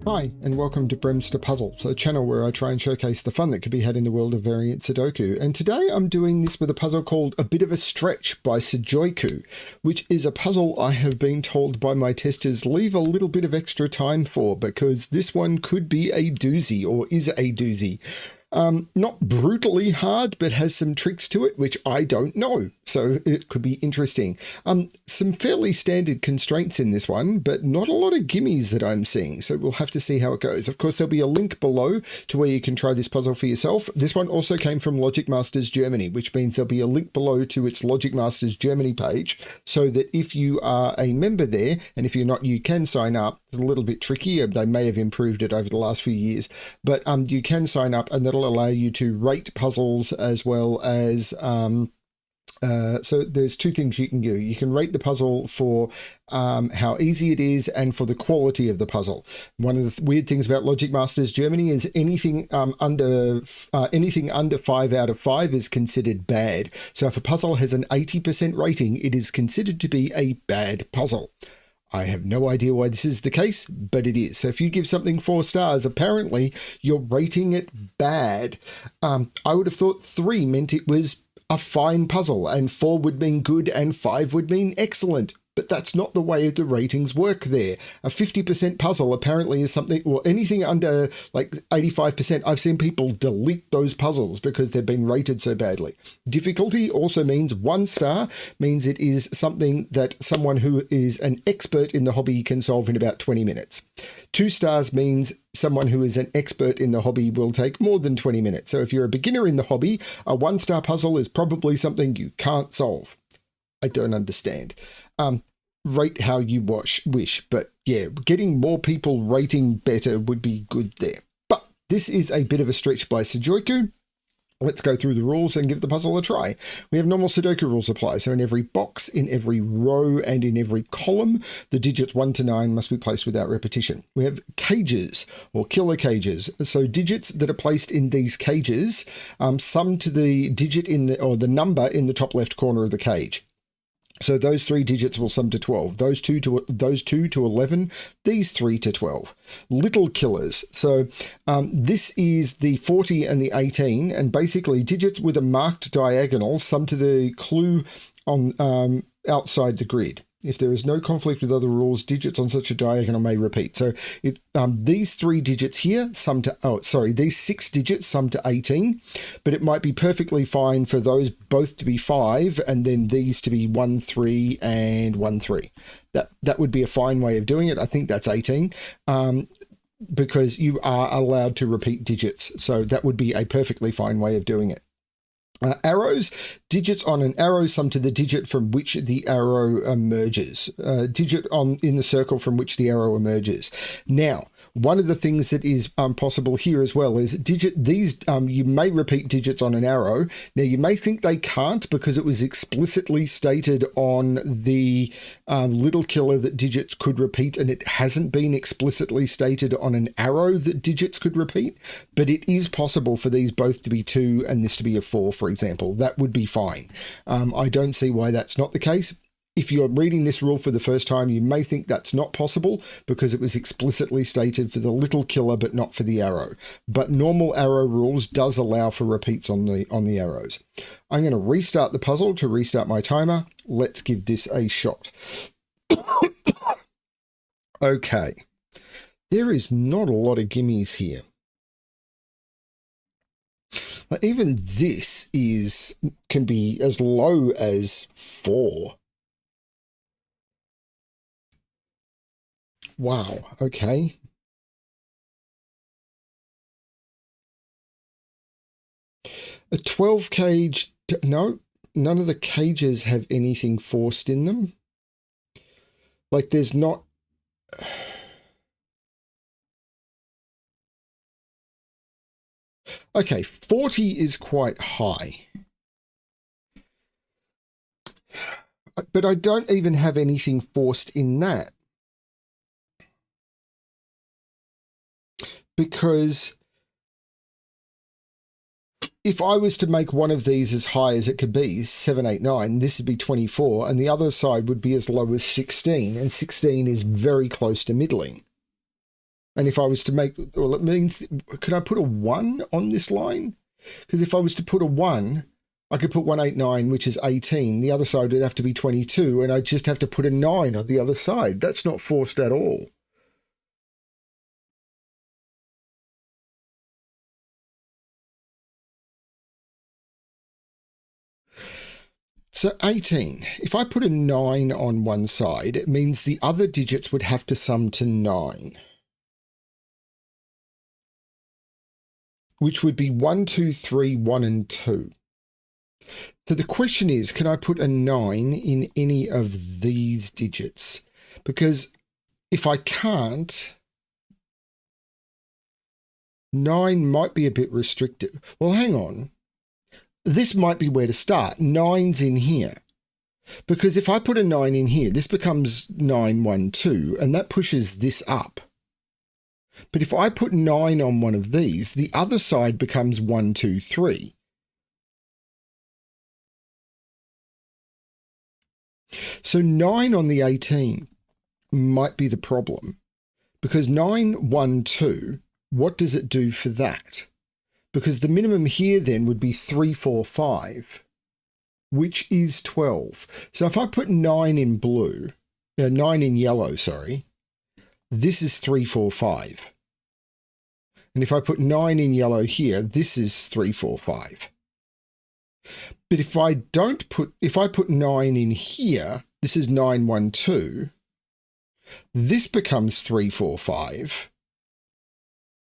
Hi, and welcome to BremSter Puzzles, a channel where I try and showcase the fun that could be had in the world of variant Sudoku. And today I'm doing this with a puzzle called A Bit of a Stretch by Sujoyku, which is a puzzle I have been told by my testers leave a little bit of extra time for, because this one could be a doozy, or is a doozy. Not brutally hard, but has some tricks to it, which I don't know. So it could be interesting. Some fairly standard constraints in this one, but not a lot of gimmies that I'm seeing. So we'll have to see how it goes. Of course, there'll be a link below to where you can try this puzzle for yourself. This one also came from Logic Masters Germany, which means there'll be a link below to its Logic Masters Germany page, so that if you are a member there, and if you're not, you can sign up. It's a little bit tricky. They may have improved it over the last few years, but you can sign up, and that'll allow you to rate puzzles as well as so there's two things you can do. You can rate the puzzle for how easy it is and for the quality of the puzzle. One of the weird things about Logic Masters Germany is anything under 5 out of 5 is considered bad. So if a puzzle has an 80% rating, it is considered to be a bad puzzle. I have no idea why this is the case, but it is. So if you give something 4 stars, apparently you're rating it bad. I would have thought 3 meant it was a fine puzzle, and 4 would mean good and 5 would mean excellent. But that's not the way the ratings work there. A 50% puzzle apparently is something, well, anything under like 85%, I've seen people delete those puzzles because they've been rated so badly. Difficulty also means 1 star, means it is something that someone who is an expert in the hobby can solve in about 20 minutes. 2 stars means someone who is an expert in the hobby will take more than 20 minutes. So if you're a beginner in the hobby, a 1-star puzzle is probably something you can't solve. I don't understand. Rate how you wish, but yeah, getting more people rating better would be good there. But this is a bit of a stretch by Sujoyku. Let's go through the rules and give the puzzle a try. We have normal Sudoku rules apply. So in every box, in every row, and in every column, the digits 1 to 9 must be placed without repetition. We have cages or killer cages. So digits that are placed in these cages sum to the digit or the number in the top left corner of the cage. So those 3 digits will sum to 12, those two to 11, these 3 to 12. Little killers. So this is the 40 and the 18, and basically digits with a marked diagonal sum to the clue on outside the grid. If there is no conflict with other rules, digits on such a diagonal may repeat. So these 3 digits here sum to, these 6 digits sum to 18, but it might be perfectly fine for those both to be 5 and then these to be 1, 3 and 1, 3. That would be a fine way of doing it. I think that's 18. Because you are allowed to repeat digits. So that would be a perfectly fine way of doing it. Arrows, digits on an arrow sum to the digit from which the arrow emerges. Digit in the circle from which the arrow emerges. Now, one of the things that is possible here as well is you may repeat digits on an arrow. Now, you may think they can't because it was explicitly stated on the little killer that digits could repeat, and it hasn't been explicitly stated on an arrow that digits could repeat, but it is possible for these both to be 2 and this to be a 4, for example. That would be fine. I don't see why that's not the case. If you're reading this rule for the first time, you may think that's not possible because it was explicitly stated for the little killer but not for the arrow. But normal arrow rules does allow for repeats on the arrows. I'm going to restart the puzzle to restart my timer. Let's give this a shot. Okay. There is not a lot of gimmies here. Even this can be as low as 4. Wow, okay. A 12 cage, no, none of the cages have anything forced in them. Like there's not... Okay, 40 is quite high. But I don't even have anything forced in that. Because if I was to make one of these as high as it could be, 7, 8, 9, this would be 24, and the other side would be as low as 16, and 16 is very close to middling. And if I was to make, well, it means, can I put a 1 on this line? Because if I was to put a 1, I could put 189, which is 18. The other side would have to be 22, and I just have to put a 9 on the other side. That's not forced at all. So 18, if I put a 9 on one side, it means the other digits would have to sum to 9, which would be 1, 2, 3, 1, and 2. So the question is, can I put a 9 in any of these digits? Because if I can't, 9 might be a bit restrictive. Well, hang on. This might be where to start. 9's in here. Because if I put a 9 in here, this becomes 9, 1, 2, and that pushes this up. But if I put 9 on one of these, the other side becomes 1, 2, 3. So 9 on the 18 might be the problem. Because 9, 1, 2, what does it do for that? Because the minimum here then would be 3, 4, 5, which is 12. So if I put 9 in blue, 9 in yellow, sorry, this is 3, 4, 5. And if I put 9 in yellow here, this is 3, 4, 5. But if I put 9 in here, this is 9, 1, 2. This becomes 3, 4, 5.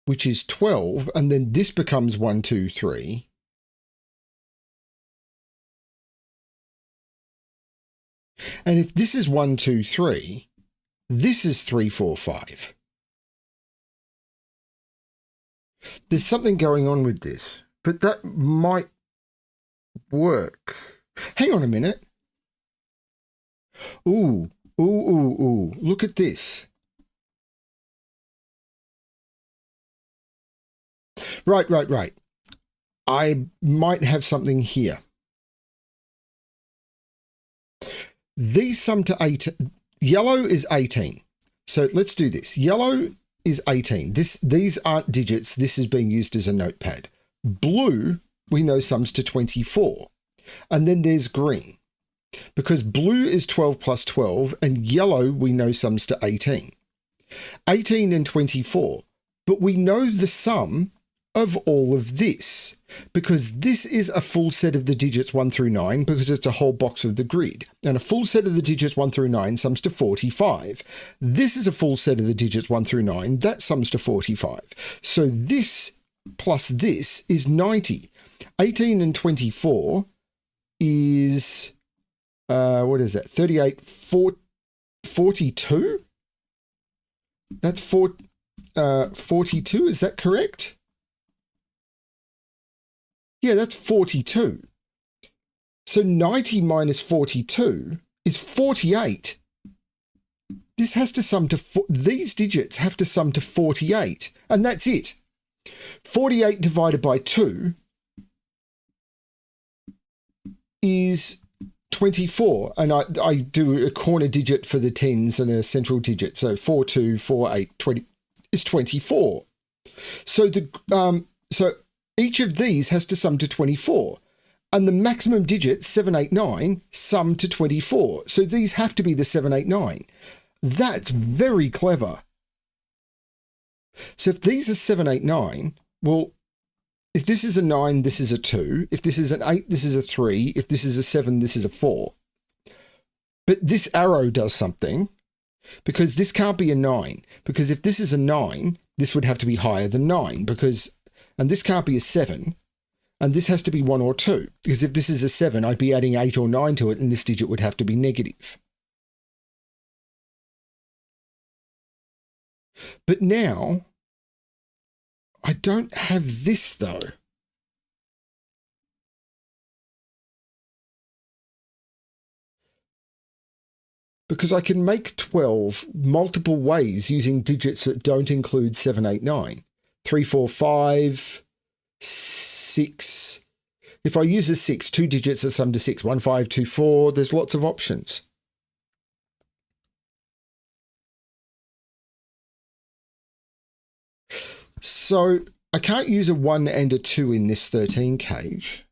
Which is 12, and then this becomes 1, 2, 3. And if this is 1, 2, 3, this is 3, 4, 5. There's something going on with this, but that might work. Hang on a minute. Ooh, ooh, ooh, ooh. Look at this. Right. I might have something here. These sum to 8. Yellow is 18. So let's do this. Yellow is 18. These aren't digits. This is being used as a notepad. Blue, we know, sums to 24. And then there's green. Because blue is 12 plus 12, and yellow, we know, sums to 18. 18 and 24. But we know the sum of all of this, because this is a full set of the digits 1 through 9, because it's a whole box of the grid, and a full set of the digits 1 through 9 sums to 45. This is a full set of the digits 1 through 9, that sums to 45. So this plus this is 90. 18 and 24 is, what is that, 38, 42? That's 42, is that correct? Yeah, that's 42. So 90 minus 42 is 48. This has to sum to, these digits have to sum to 48, and that's it. 48 divided by 2 is 24, and I do a corner digit for the tens and a central digit. So 4, 2, 4, 8, 20 is 24. So so each of these has to sum to 24, and the maximum digit 789 sum to 24. So these have to be the 789. That's very clever. So if these are 789, well, if this is a 9, this is a 2. If this is an 8, this is a 3. If this is a 7, this is a 4. But this arrow does something, because this can't be a 9. Because if this is a 9, this would have to be higher than 9, and this can't be a 7, and this has to be 1 or 2. Because if this is a 7, I'd be adding 8 or 9 to it, and this digit would have to be negative. But now, I don't have this though. Because I can make 12 multiple ways using digits that don't include 7, 8, 9. 3, 4, 5, 6. If I use a 6, 2 digits that sum to 6. 1, 5, 2, 4. There's lots of options. So I can't use a 1 and a 2 in this 13 cage.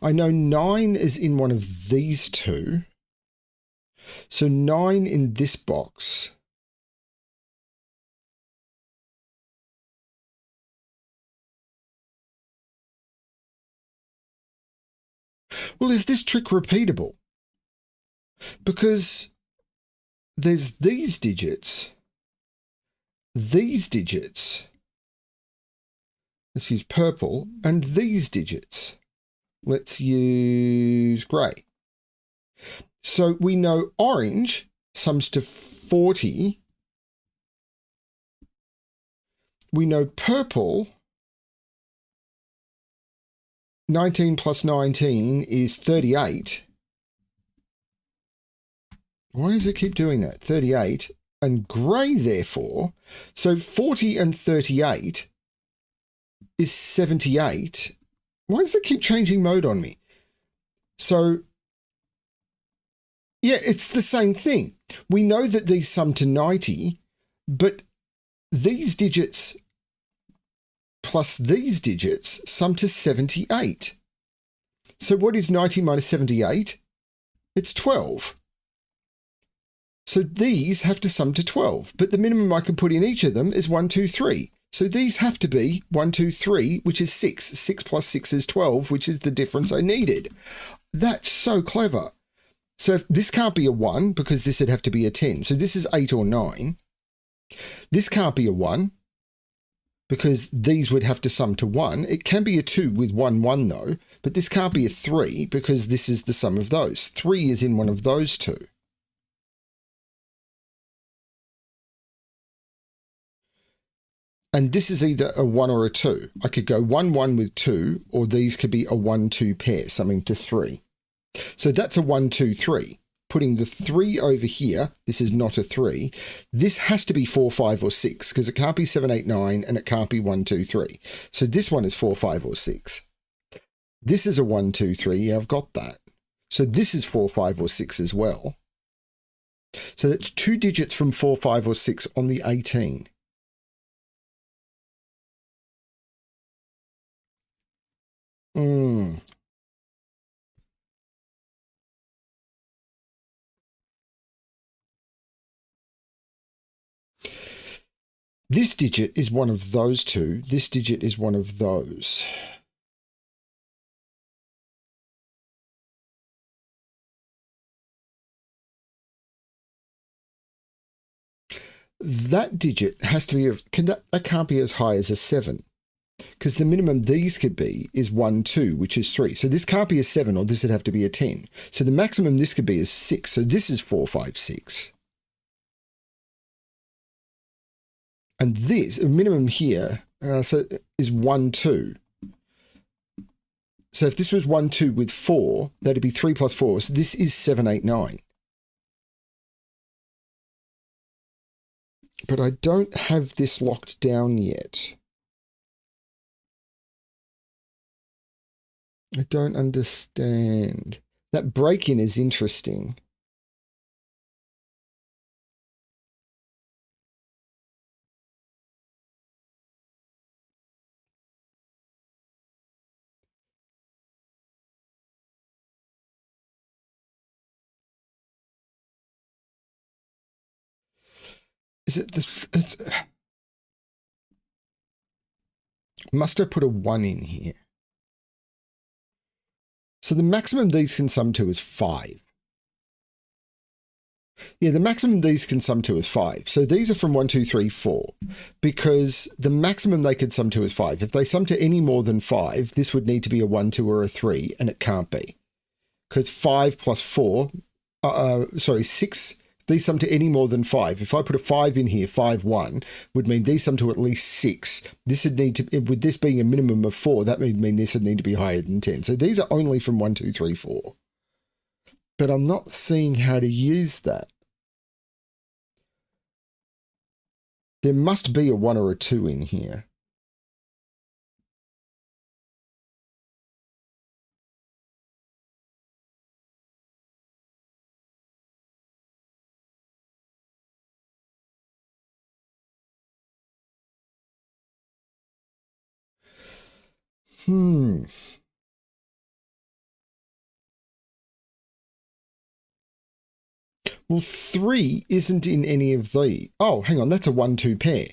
I know 9 is in one of these two. So 9 in this box. Well, is this trick repeatable? Because there's these digits. Let's use purple, and these digits. Let's use grey. So we know orange sums to 40. We know purple, 19 plus 19 is 38. Why does it keep doing that? 38. And grey, therefore, so 40 and 38 is 78. Why does it keep changing mode on me? So, yeah, it's the same thing. We know that these sum to 90, but these digits plus these digits sum to 78. So what is 90 minus 78? It's 12. So these have to sum to 12, but the minimum I can put in each of them is 1, 2, 3. So these have to be 1, 2, 3, which is 6. 6 plus 6 is 12, which is the difference I needed. That's so clever. So if this can't be a 1 because this would have to be a 10. So this is 8 or 9. This can't be a 1 because these would have to sum to 1. It can be a 2 with 1, 1 though, but this can't be a 3 because this is the sum of those. 3 is in one of those two. And this is either a 1 or a 2. I could go 1, 1 with 2, or these could be a 1, 2 pair, summing to 3. So that's a 1, 2, 3. Putting the 3 over here, this is not a 3. This has to be 4, 5, or 6, because it can't be 7, 8, 9, and it can't be 1, 2, 3. So this one is 4, 5, or 6. This is a 1, 2, 3. Yeah, I've got that. So this is 4, 5, or 6 as well. So that's 2 digits from 4, 5, or 6 on the 18. This digit is one of those two. This digit is one of those. That digit has to be, that can't be as high as a 7. Because the minimum these could be is 1, 2, which is 3. So this can't be a 7, or this would have to be a 10. So the maximum this could be is 6. So this is 4, 5, 6. And this, a minimum here, so is 1, 2. So if this was 1, 2 with 4, that'd be 3 plus 4. So this is 7, 8, 9. But I don't have this locked down yet. I don't understand. That break-in is interesting. Is it this? Must I put a 1 in here? So the maximum these can sum to is 5. Yeah, the maximum these can sum to is 5. So these are from 1, 2, 3, 4. Because the maximum they could sum to is 5. If they sum to any more than 5, this would need to be a 1, 2, or a 3, and it can't be. Because 5 plus 4, 6, these sum to any more than 5. If I put a 5 in here, 5, 1, would mean these sum to at least 6. This would need to, with this being a minimum of 4, that would mean this would need to be higher than 10. So these are only from 1, 2, 3, 4. But I'm not seeing how to use that. There must be a 1 or a 2 in here. Well, 3 isn't in any of the... Oh, hang on, that's a 1-2 pair.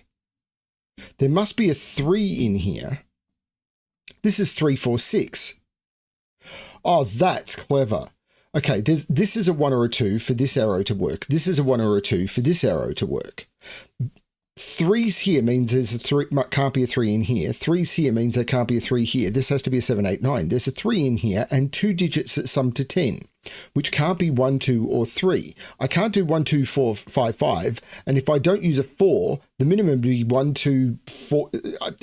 There must be a 3 in here. This is 3, 4, 6. Oh, that's clever. Okay, this is a 1 or a 2 for this arrow to work. This is a 1 or a 2 for this arrow to work. 3's here means there's a 3, can't be a 3 in here. 3's here means there can't be a 3 here. This has to be a 7, 8, 9. There's a 3 in here and 2 digits that sum to 10, which can't be 1, 2, or 3. I can't do 1, 2, 4, 5, 5. And if I don't use a 4, the minimum would be 1, 2, 4.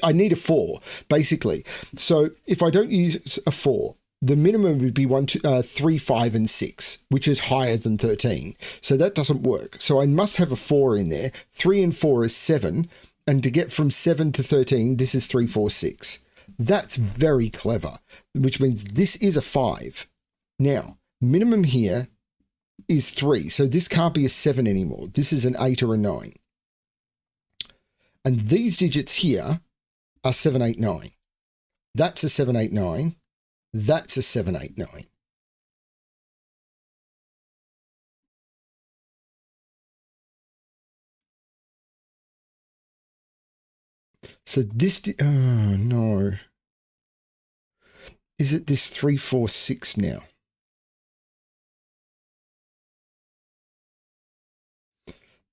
I need a 4, basically. So if I don't use a 4, the minimum would be 1, 2, 3, 5, and 6, which is higher than 13. So that doesn't work. So I must have a 4 in there. 3 and 4 is 7. And to get from 7 to 13, this is 3, 4, 6. That's very clever, which means this is a 5. Now, minimum here is 3. So this can't be a 7 anymore. This is an 8 or a 9. And these digits here are 7, 8, 9. That's a 7, 8, 9. That's a 7, 8, 9. So this, oh no. Is it this 3, 4, 6 now?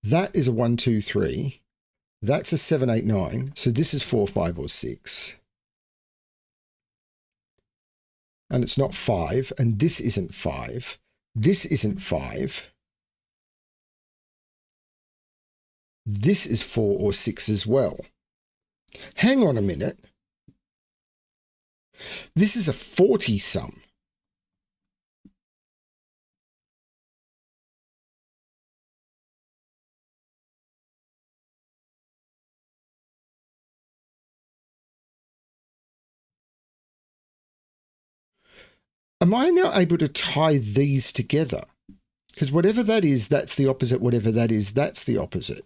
That is a 1, 2, 3. That's a 7, 8, 9. So this is 4, 5, or 6. And it's not 5. And this isn't 5. This isn't 5. This is 4 or 6 as well. Hang on a minute. This is a 40 sum. Am I now able to tie these together? Because whatever that is, that's the opposite. Whatever that is, that's the opposite.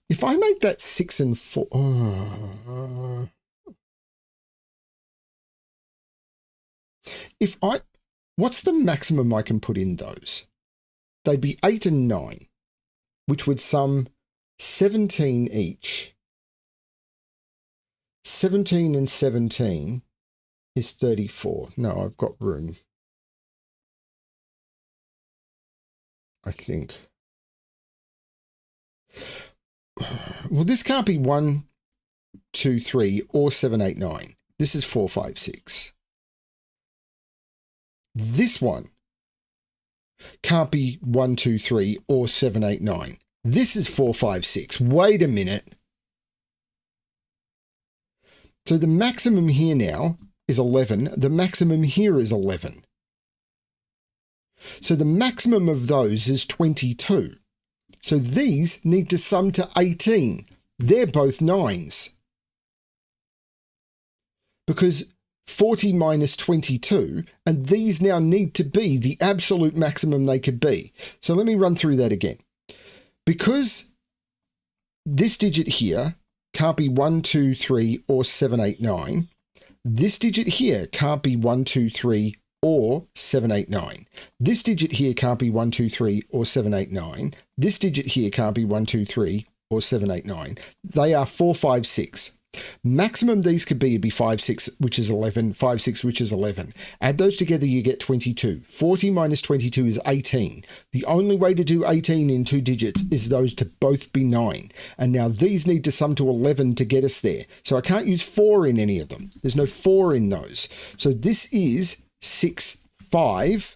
If I make that 6 and 4... what's the maximum I can put in those? They'd be 8 and 9, which would sum 17 each. 17 and 17 is 34. No, I've got room. I think. Well, this can't be 1, 2, 3, or 7, 8, 9. This is 4, 5, 6. This one can't be 1, 2, 3, or 7, 8, 9. This is 4, 5, 6. Wait a minute. So the maximum here now is 11. The maximum here is 11. So the maximum of those is 22. So these need to sum to 18. They're both 9s. Because 40 minus 22, and these now need to be the absolute maximum they could be. So let me run through that again. Because this digit here can't be 1, 2, 3, or 7, 8, 9. This digit here can't be 1, 2, 3, or 7, 8, 9. This digit here can't be 1, 2, 3, or 7, 8, 9. This digit here can't be 1, 2, 3, or 7, 8, 9. They are 4, 5, 6. Maximum these could be would be 5, 6, which is 11, 5, 6, which is 11. Add those together, you get 22. 40 minus 22 is 18. The only way to do 18 in 2 digits is those to both be 9. And now these need to sum to 11 to get us there. So I can't use 4 in any of them. There's no 4 in those. So this is 6, 5,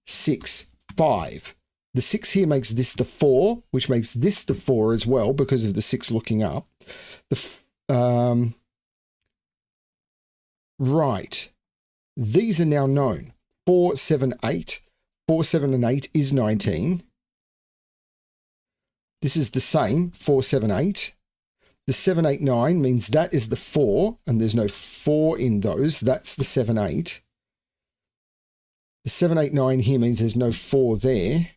6, 5. The 6 here makes this the 4, which makes this the 4 as well because of the 6 looking up. Right. These are now known. 4, 7, 8. 4, 7, and 8 is 19. This is the same, 4, 7, 8. The 7, 8, 9 means that is the 4, and there's no 4 in those. That's the 7, 8. The 7, 8, 9 here means there's no 4 there.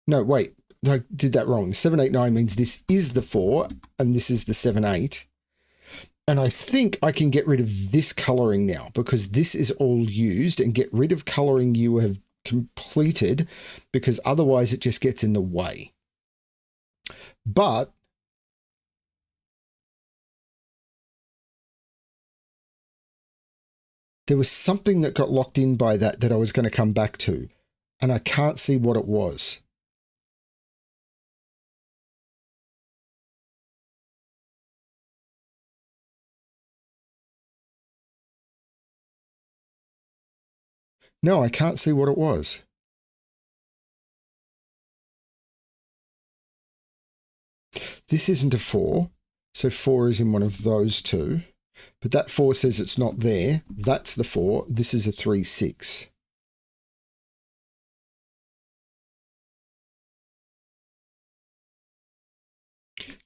No, wait. I did that wrong. 789 means this is the 4 and this is the 78. And I think I can get rid of this colouring now because this is all used, and get rid of colouring you have completed, because otherwise it just gets in the way. But there was something that got locked in by that I was going to come back to, and I can't see what it was. No, I can't see what it was. This isn't a 4, so 4 is in one of those two. But that 4 says it's not there. That's the 4. This is a 3, 6.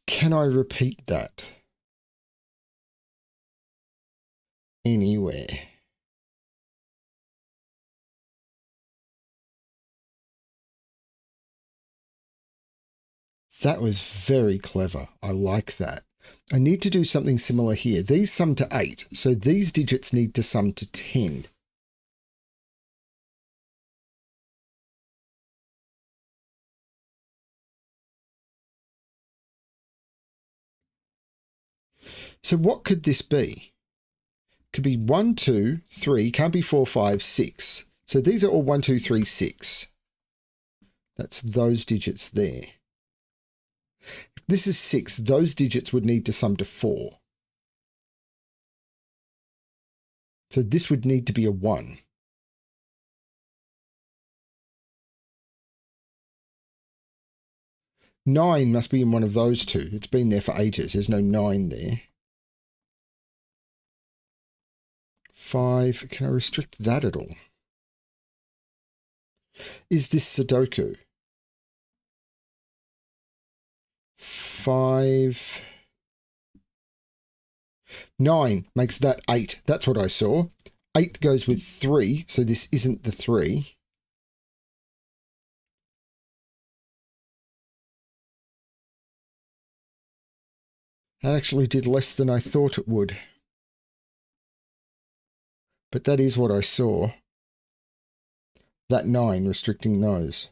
Can I repeat that anywhere? That was very clever. I like that. I need to do something similar here. These sum to 8, so these digits need to sum to 10. So what could this be? Could be 1, 2, 3, can't be 4, 5, 6. So these are all 1, 2, 3, 6. That's those digits there. If this is 6, those digits would need to sum to 4. So this would need to be a 1. Nine must be in one of those two. It's been there for ages. There's no 9 there. 5. Can I restrict that at all? Is this Sudoku? 5. 9 makes that 8. That's what I saw. 8 goes with 3, so this isn't the 3. That actually did less than I thought it would. But that is what I saw. That 9 restricting those.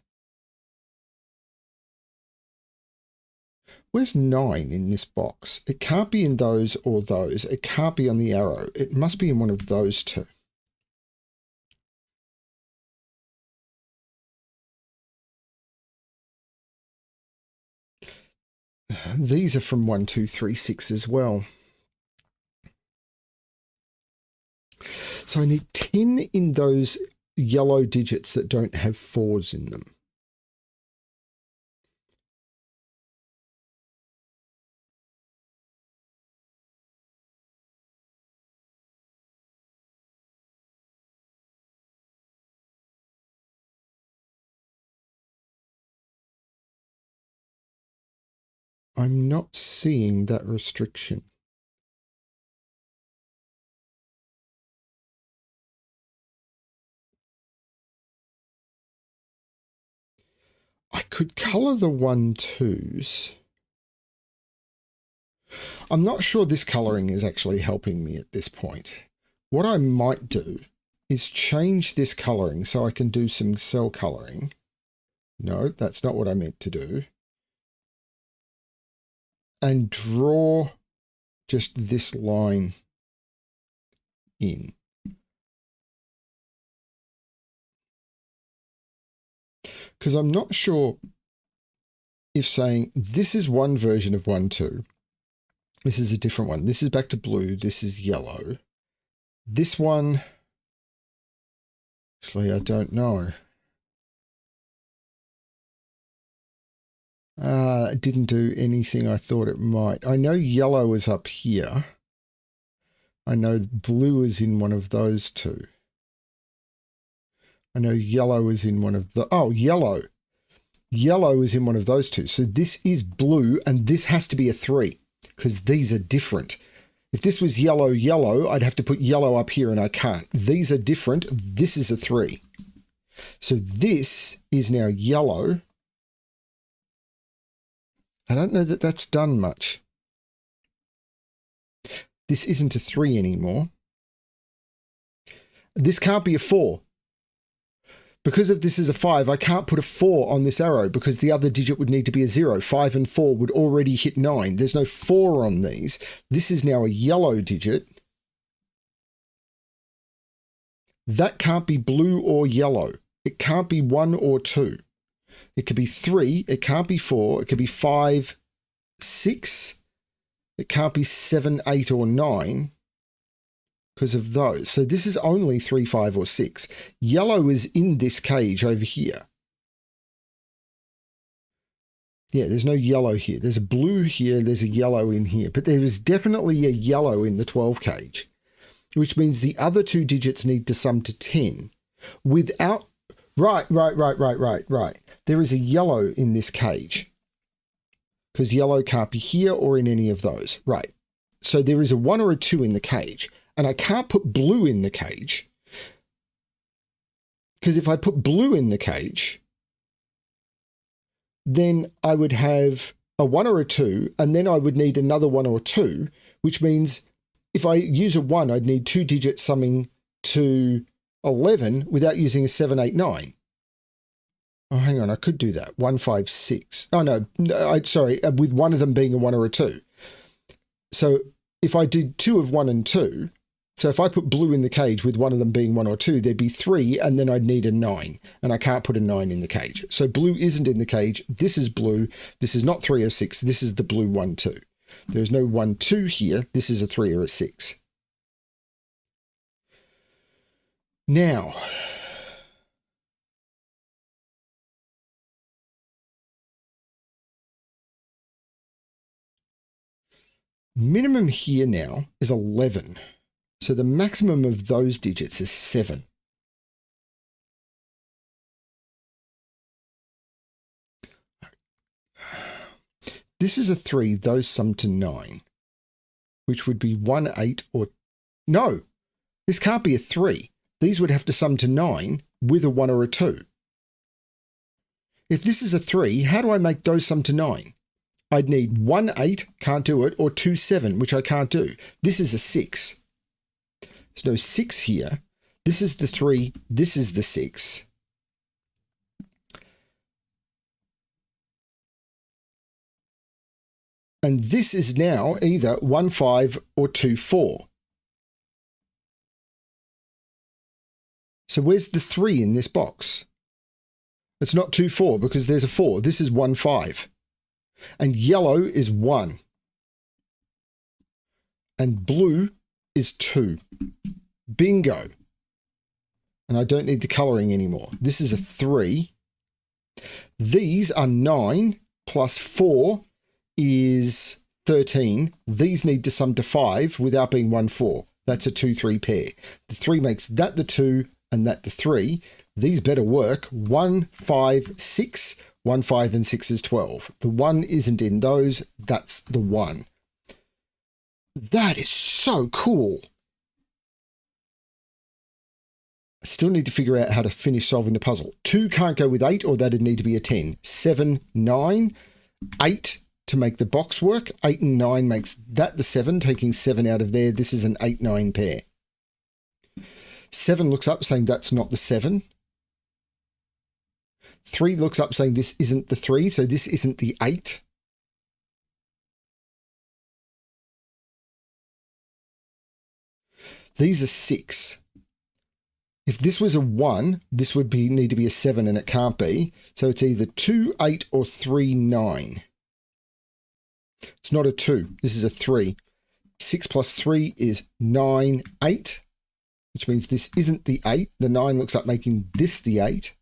Where's 9 in this box? It can't be in those or those. It can't be on the arrow. It must be in one of those two. These are from 1, 2, 3, 6 as well. So I need 10 in those yellow digits that don't have 4s in them. I'm not seeing that restriction. I could colour the 1, 2s. I'm not sure this colouring is actually helping me at this point. What I might do is change this colouring so I can do some cell colouring. No, that's not what I meant to do. And draw just this line in. Because I'm not sure if saying this is one version of 1, 2. This is a different one. This is back to blue. This is yellow. This one, actually, I don't know. It didn't do anything I thought it might. I know yellow is up here. I know blue is in one of those two. I know yellow is in one of the... Oh, yellow. Yellow is in one of those two. So this is blue, and this has to be a 3, because these are different. If this was yellow, yellow, I'd have to put yellow up here, and I can't. These are different. This is a 3. So this is now yellow. I don't know that that's done much. This isn't a 3 anymore. This can't be a 4. Because if this is a 5, I can't put a 4 on this arrow because the other digit would need to be a 0. 5 and 4 would already hit 9. There's no 4 on these. This is now a yellow digit. That can't be blue or yellow. It can't be 1 or 2. It could be 3. It can't be 4. It could be 5, 6. It can't be 7, 8, or 9 because of those. So this is only 3, 5, or 6. Yellow is in this cage over here. Yeah, there's no yellow here. There's a blue here. There's a yellow in here. But there is definitely a yellow in the 12 cage, which means the other 2 digits need to sum to 10 without... Right. There is a yellow in this cage because yellow can't be here or in any of those. Right. So there is a 1 or a 2 in the cage, and I can't put blue in the cage because if I put blue in the cage, then I would have a 1 or a 2, and then I would need another 1 or 2, which means if I use a 1, I'd need 2 digits summing to 11 without using a 7, 8, 9. Oh, hang on, I could do that. 1, 5, 6. Oh, no, sorry, with one of them being a 1 or a 2. So if I did 2 of 1 and 2, so if I put blue in the cage with one of them being 1 or 2, there'd be 3, and then I'd need a 9, and I can't put a 9 in the cage. So blue isn't in the cage. This is blue. This is not 3 or 6. This is the blue 1, 2. There's no 1, 2 here. This is a 3 or a 6. Now, minimum here now is 11. So the maximum of those digits is 7. This is a 3, those sum to 9, which would be 1, 8, or... No, this can't be a 3. These would have to sum to 9 with a 1 or a 2. If this is a 3, how do I make those sum to 9? I'd need 1, 8, can't do it, or 2, 7, which I can't do. This is a 6. There's no 6 here. This is the 3. This is the 6. And this is now either 1, 5, or 2, 4. So where's the 3 in this box? It's not 2, 4 because there's a 4. This is 1, 5. And yellow is 1. And blue is 2. Bingo. And I don't need the colouring anymore. This is a 3. These are 9 plus 4 is 13. These need to sum to 5 without being 1, 4. That's a 2, 3 pair. The 3 makes that the 2 and that the 3. These better work. 1, 5, 6. 1, 5, and 6 is 12. The 1 isn't in those. That's the 1. That is so cool. I still need to figure out how to finish solving the puzzle. 2 can't go with 8, or that'd need to be a 10. 7, 9, 8 to make the box work. 8 and 9 makes that the 7, taking 7 out of there. This is an 8, 9 pair. 7 looks up saying that's not the 7. 3 looks up saying this isn't the 3, so this isn't the 8. These are 6. If this was a 1, this would need to be a 7, and it can't be. So it's either 2, 8, or 3, 9. It's not a 2. This is a 3. 6 plus 3 is 9, 8, which means this isn't the 8. The 9 looks up making this the 8.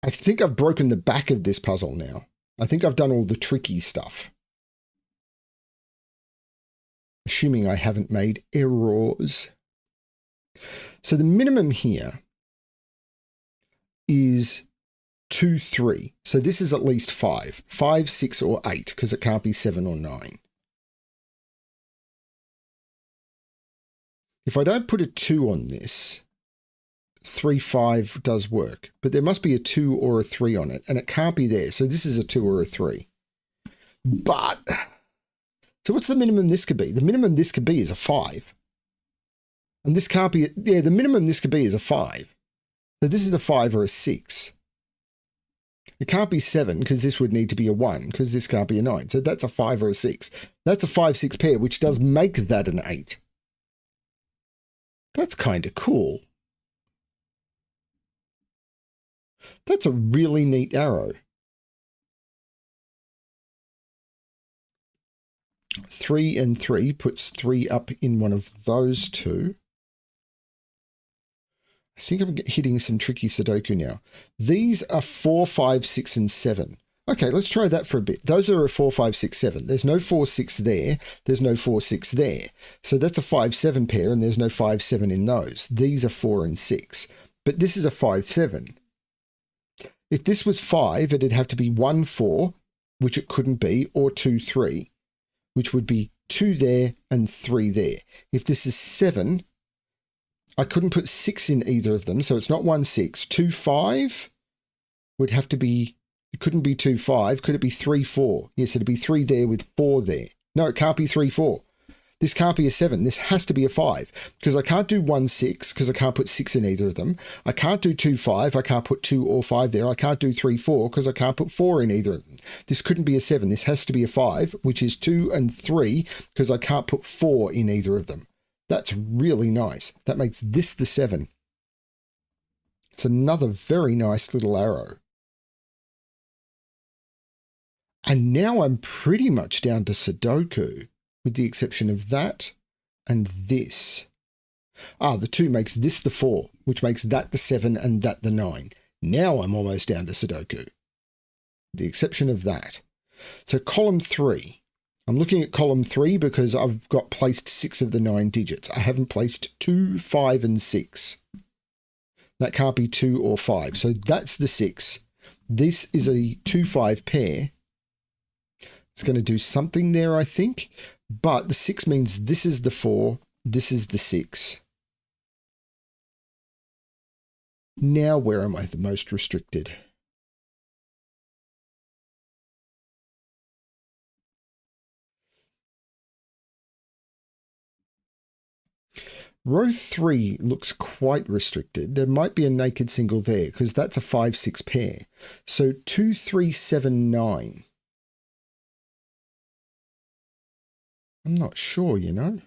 I think I've broken the back of this puzzle now. I think I've done all the tricky stuff. Assuming I haven't made errors. So the minimum here is 2, 3. So this is at least 5. 5, 6, or 8, because it can't be 7 or 9. If I don't put a 2 on this, 3, 5 does work, but there must be a 2 or a 3 on it, and it can't be there. So this is a 2 or a 3. But, so what's the minimum this could be? The minimum this could be is a 5. And this can't be, yeah, the minimum this could be is a 5. So this is a 5 or a 6. It can't be 7 because this would need to be a 1 because this can't be a 9. So that's a 5 or a 6. That's a 5, 6 pair, which does make that an 8. That's kind of cool. That's a really neat arrow. 3 and 3 puts 3 up in one of those two. I think I'm hitting some tricky Sudoku now. These are 4, 5, 6, and 7. Okay, let's try that for a bit. Those are a 4, 5, 6, 7. There's no 4, 6 there. There's no 4, 6 there. So that's a 5, 7 pair, and there's no 5, 7 in those. These are 4 and 6. But this is a 5, 7. If this was 5, it'd have to be 1, 4, which it couldn't be, or 2, 3, which would be 2 there and 3 there. If this is 7, I couldn't put 6 in either of them, so it's not 1, 6. 2, 5 would have to be, it couldn't be 2, 5. Could it be 3, 4? Yes, it'd be 3 there with 4 there. No, it can't be 3, 4. This can't be a 7. This has to be a 5 because I can't do 1, 6 because I can't put 6 in either of them. I can't do 2, 5. I can't put 2 or 5 there. I can't do 3, 4 because I can't put 4 in either of them. This couldn't be a 7. This has to be a 5, which is 2 and 3 because I can't put 4 in either of them. That's really nice. That makes this the 7. It's another very nice little arrow. And now I'm pretty much down to Sudoku, with the exception of that and this. The 2 makes this the 4, which makes that the 7 and that the 9. Now I'm almost down to Sudoku, with the exception of that. So column 3. I'm looking at column 3 because I've got placed 6 of the 9 digits. I haven't placed 2, 5, and 6. That can't be 2 or 5. So that's the 6. This is a 2, 5 pair. It's going to do something there, I think. But the 6 means this is the 4. This is the 6. Now where am I the most restricted? Row 3 looks quite restricted. There might be a naked single there because that's a 5, 6 pair. So 2, 3, 7, 9. I'm not sure, you know.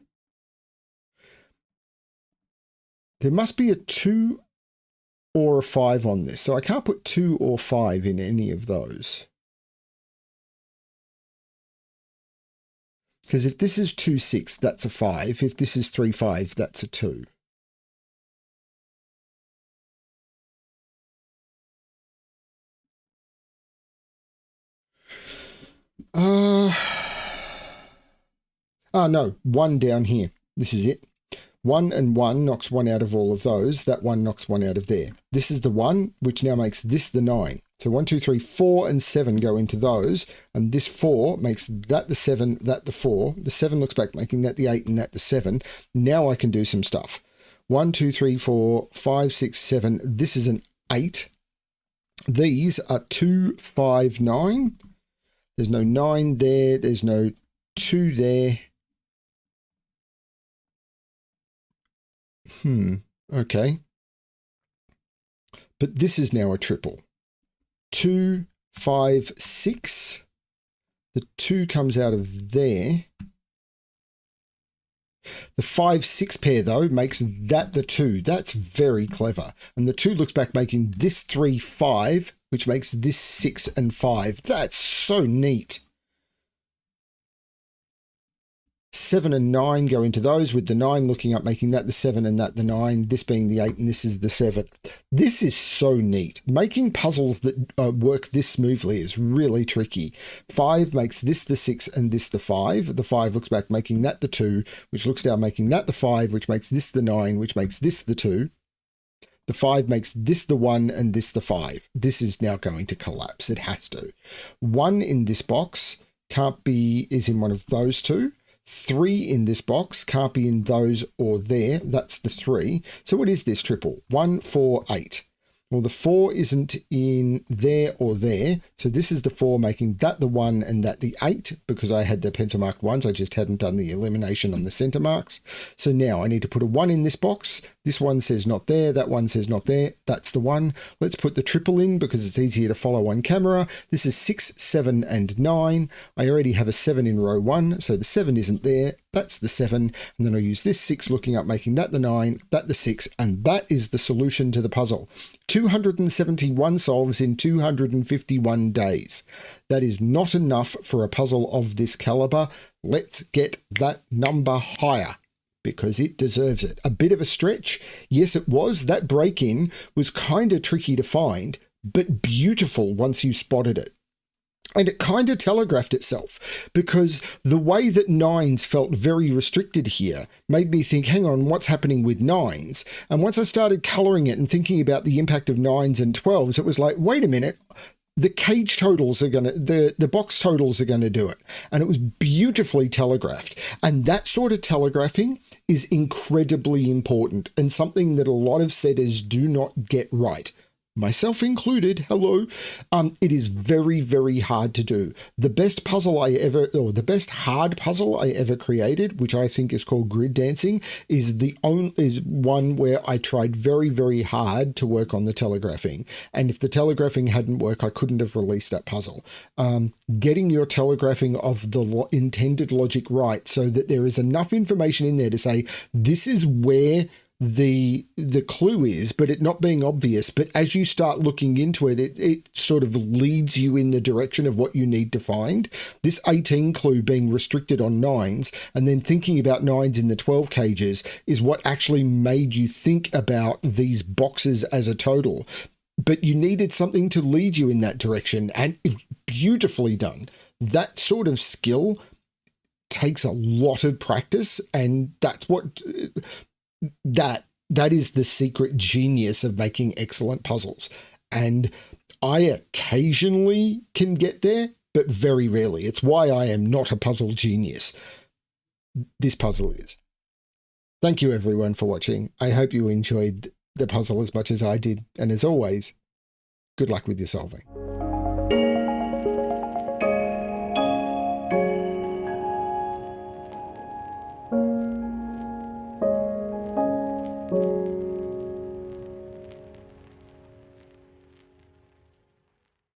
There must be a 2 or a 5 on this. So I can't put 2 or 5 in any of those. Because if this is 2, 6, that's a 5. If this is 3, 5, that's a 2. No, 1 down here. This is it. 1 and 1 knocks 1 out of all of those. That 1 knocks 1 out of there. This is the 1, which now makes this the 9. So 1, 2, 3, 4, and 7 go into those. And this 4 makes that the 7, that the 4. The 7 looks back, making that the 8 and that the 7. Now I can do some stuff. 1, 2, 3, 4, 5, 6, 7. This is an 8. These are 2, 5, 9. There's no 9 there. There's no 2 there. Okay. But this is now a triple. 2, 5, 6. The 2 comes out of there. The 5, 6 pair, though, makes that the 2. That's very clever. And the 2 looks back making this 3, 5, which makes this 6 and 5. That's so neat. 7 and 9 go into those, with the 9 looking up, making that the 7 and that the 9, this being the 8 and this is the 7. This is so neat. Making puzzles that work this smoothly is really tricky. 5 makes this the 6 and this the 5. The 5 looks back, making that the 2, which looks down, making that the 5, which makes this the 9, which makes this the 2. The 5 makes this the 1 and this the 5. This is now going to collapse. It has to. 1 in this box can't be, is in one of those two. 3 in this box, can't be in those or there. That's the 3. So what is this triple? 1, 4, 8. Well, the 4 isn't in there or there. So this is the 4, making that the 1 and that the 8, because I had the pencil marked ones. I just hadn't done the elimination on the center marks. So now I need to put a 1 in this box. This one says not there. That one says not there. That's the 1. Let's put the triple in because it's easier to follow on camera. This is 6, 7, and 9. I already have a 7 in row 1. So the 7 isn't there. That's the 7. And then I'll use this 6 looking up, making that the 9, that the 6. And that is the solution to the puzzle. 271 solves in 251 days. That is not enough for a puzzle of this caliber. Let's get that number higher because it deserves it. A bit of a stretch. Yes, it was. That break-in was kind of tricky to find, but beautiful once you spotted it. And it kind of telegraphed itself because the way that 9s felt very restricted here made me think, hang on, what's happening with 9s? And once I started colouring it and thinking about the impact of 9s and 12s, it was like, wait a minute, the cage totals are going to, the box totals are going to do it. And it was beautifully telegraphed. And that sort of telegraphing is incredibly important and something that a lot of setters do not get right. Myself included, hello. It is very, very hard to do. The best puzzle I ever, or the best hard puzzle I ever created, which I think is called Grid Dancing, is one where I tried very, very hard to work on the telegraphing. And if the telegraphing hadn't worked, I couldn't have released that puzzle. Getting your telegraphing of the intended logic right so that there is enough information in there to say, this is where the clue is, but it not being obvious. But as you start looking into it, it sort of leads you in the direction of what you need to find. This 18 clue being restricted on 9s and then thinking about 9s in the 12 cages is what actually made you think about these boxes as a total. But you needed something to lead you in that direction, and it's beautifully done. That sort of skill takes a lot of practice, and that's what... That is the secret genius of making excellent puzzles. And I occasionally can get there, but very rarely. It's why I am not a puzzle genius. This puzzle is. Thank you everyone for watching. I hope you enjoyed the puzzle as much as I did. And as always, good luck with your solving.